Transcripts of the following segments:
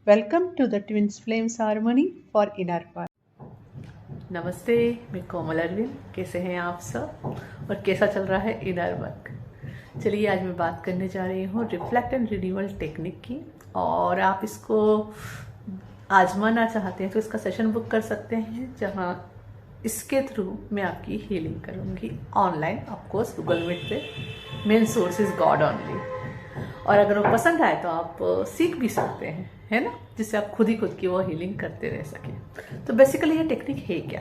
Welcome to the Twins Flames Harmony for Inner Work. नमस्ते, मैं कोमल अरविंद। कैसे हैं आप सब और कैसा चल रहा है इनर वर्क? चलिए आज मैं बात करने जा रही हूँ रिफ्लेक्ट एंड रिन्यूअल टेक्निक की। और आप इसको आजमाना चाहते हैं तो इसका सेशन बुक कर सकते हैं, जहाँ इसके थ्रू मैं आपकी हीलिंग करूँगी ऑनलाइन, ऑफकोर्स गूगल मीट पे। Main source is God only. और अगर वो पसंद आए तो आप सीख भी सकते हैं, है ना, जिससे आप खुद की वो हीलिंग करते रह सकें। तो बेसिकली ये टेक्निक है क्या?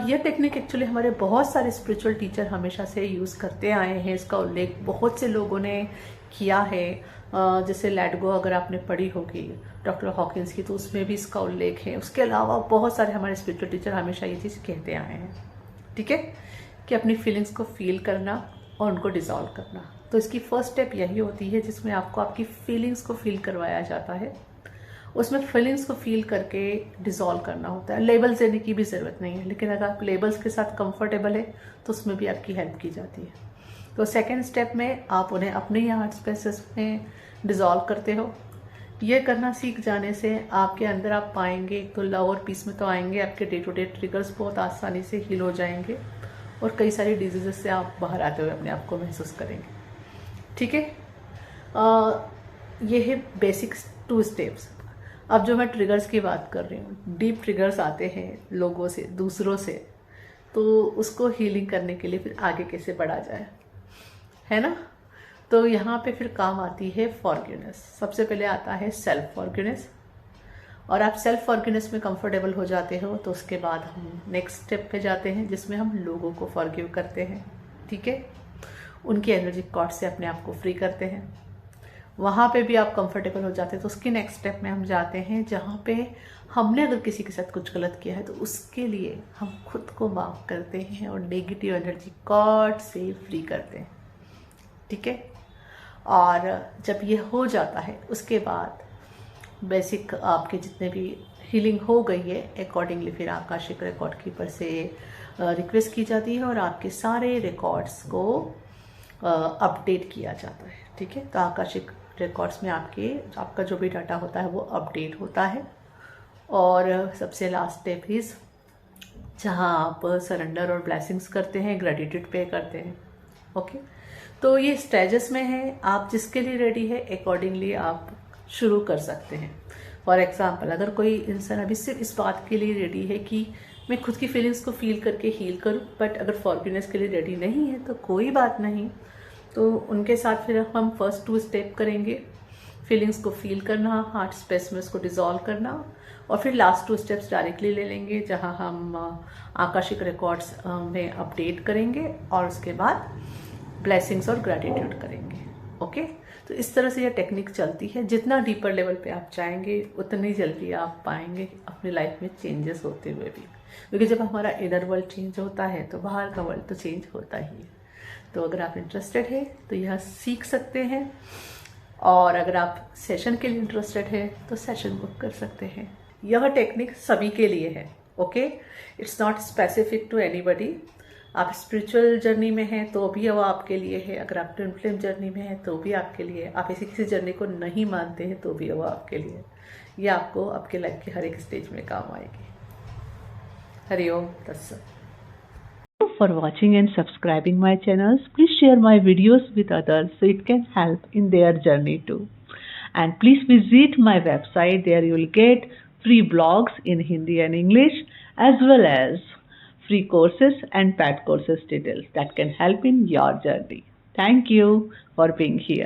यह टेक्निक एक्चुअली हमारे बहुत सारे स्पिरिचुअल टीचर हमेशा से यूज़ करते आए हैं। इसका उल्लेख बहुत से लोगों ने किया है। जैसे लेट गो अगर आपने पढ़ी होगी डॉक्टर हॉकिंस की, तो उसमें भी इसका उल्लेख है। उसके अलावा बहुत सारे हमारे स्पिरिचुअल टीचर हमेशा ये चीज़ कहते आए हैं, ठीक है, कि अपनी फीलिंग्स को फील करना और उनको डिसॉल्व करना। तो इसकी फर्स्ट स्टेप यही होती है जिसमें आपको आपकी फीलिंग्स को फील करवाया जाता है। उसमें फीलिंग्स को फील करके डिसॉल्व करना होता है। लेबल्स देने की भी ज़रूरत नहीं है, लेकिन अगर आप लेबल्स के साथ कंफर्टेबल है तो उसमें भी आपकी हेल्प की जाती है। तो सेकेंड स्टेप में आप उन्हें अपने ही हार्ट स्पेसेस में डिसॉल्व करते हो। ये करना सीख जाने से आपके अंदर आप पाएंगे एक तो लव और पीस में तो आएंगे। आपके डे टू डे ट्रिगर्स बहुत आसानी से हील हो जाएंगे और कई सारी डिजीजेस से आप बाहर आते हुए अपने आप को महसूस करेंगे, ठीक है। ये है बेसिक 2 स्टेप्स। अब जो मैं ट्रिगर्स की बात कर रही हूँ, डीप ट्रिगर्स आते हैं लोगों से, दूसरों से, तो उसको हीलिंग करने के लिए फिर आगे कैसे बढ़ा जाए, है ना। तो यहाँ पे फिर काम आती है फॉरगिवनेस। सबसे पहले आता है सेल्फ फॉरगिवनेस। और आप सेल्फ फॉरगिवनेस में कंफर्टेबल हो जाते हो तो उसके बाद हम नेक्स्ट स्टेप पे जाते हैं, जिसमें हम लोगों को फॉरगिव करते हैं, ठीक है। उनकी एनर्जी कॉर्ड से अपने आप को फ्री करते हैं। वहाँ पे भी आप कंफर्टेबल हो जाते हैं तो उसके नेक्स्ट स्टेप में हम जाते हैं, जहाँ पे हमने अगर किसी के साथ कुछ गलत किया है तो उसके लिए हम खुद को माफ़ करते हैं और नेगेटिव एनर्जी कॉर्ड से फ्री करते हैं, ठीक है। और जब ये हो जाता है उसके बाद बेसिक आपके जितने भी हीलिंग हो गई है, अकॉर्डिंगली फिर आकाशिक रिकॉर्ड कीपर से रिक्वेस्ट की जाती है और आपके सारे रिकॉर्ड्स को अपडेट किया जाता है, ठीक है। तो आकाशिक रिकॉर्ड्स में आपका जो भी डाटा होता है वो अपडेट होता है। और सबसे लास्ट स्टेप इज जहाँ आप सरेंडर और ब्लेसिंग्स करते हैं, ग्रेटिट्यूड पे करते हैं, ओके। तो ये स्टेजेस में है, आप जिसके लिए रेडी है अकॉर्डिंगली आप शुरू कर सकते हैं। फॉर एग्जाम्पल, अगर कोई इंसान अभी सिर्फ इस बात के लिए रेडी है कि मैं खुद की फीलिंग्स को फील करके हील करूं, बट अगर फॉरगिवनेस के लिए रेडी नहीं है तो कोई बात नहीं। तो उनके साथ फिर हम फर्स्ट 2 स्टेप करेंगे, फीलिंग्स को फील करना, हार्ट स्पेस में उसको डिसॉल्व करना, और फिर लास्ट 2 स्टेप्स डायरेक्टली ले लेंगे, जहां हम आकाशिक रिकॉर्ड्स में अपडेट करेंगे और उसके बाद ब्लेसिंग्स और ग्रेटिट्यूड करेंगे, ओके। तो इस तरह से यह टेक्निक चलती है। जितना डीपर लेवल पे आप जाएंगे उतनी जल्दी आप पाएंगे अपनी लाइफ में चेंजेस होते हुए भी, क्योंकि जब हमारा इनर वर्ल्ड चेंज होता है तो बाहर का वर्ल्ड तो चेंज होता ही है। तो अगर आप इंटरेस्टेड है तो यह सीख सकते हैं, और अगर आप सेशन के लिए इंटरेस्टेड है तो सेशन बुक कर सकते हैं। यह टेक्निक सभी के लिए है, okay. It's not specific to anybody. आप स्पिरिचुअल जर्नी में हैं तो भी वो आपके लिए है, अगर आप ट्विन फ्लेम जर्नी में हैं तो भी आपके लिए, आप ऐसी किसी जर्नी को नहीं मानते हैं तो भी वो आपके लिए। ये आपको आपके लाइफ के हर एक स्टेज में काम आएगी। हरिओम तत्सत। For watching and subscribing my channels, please share my videos with others so it can help in their journey too. And please visit my website. There you will get free blogs in Hindi and English, as well as free courses and paid courses details that can help in your journey. Thank you for being here.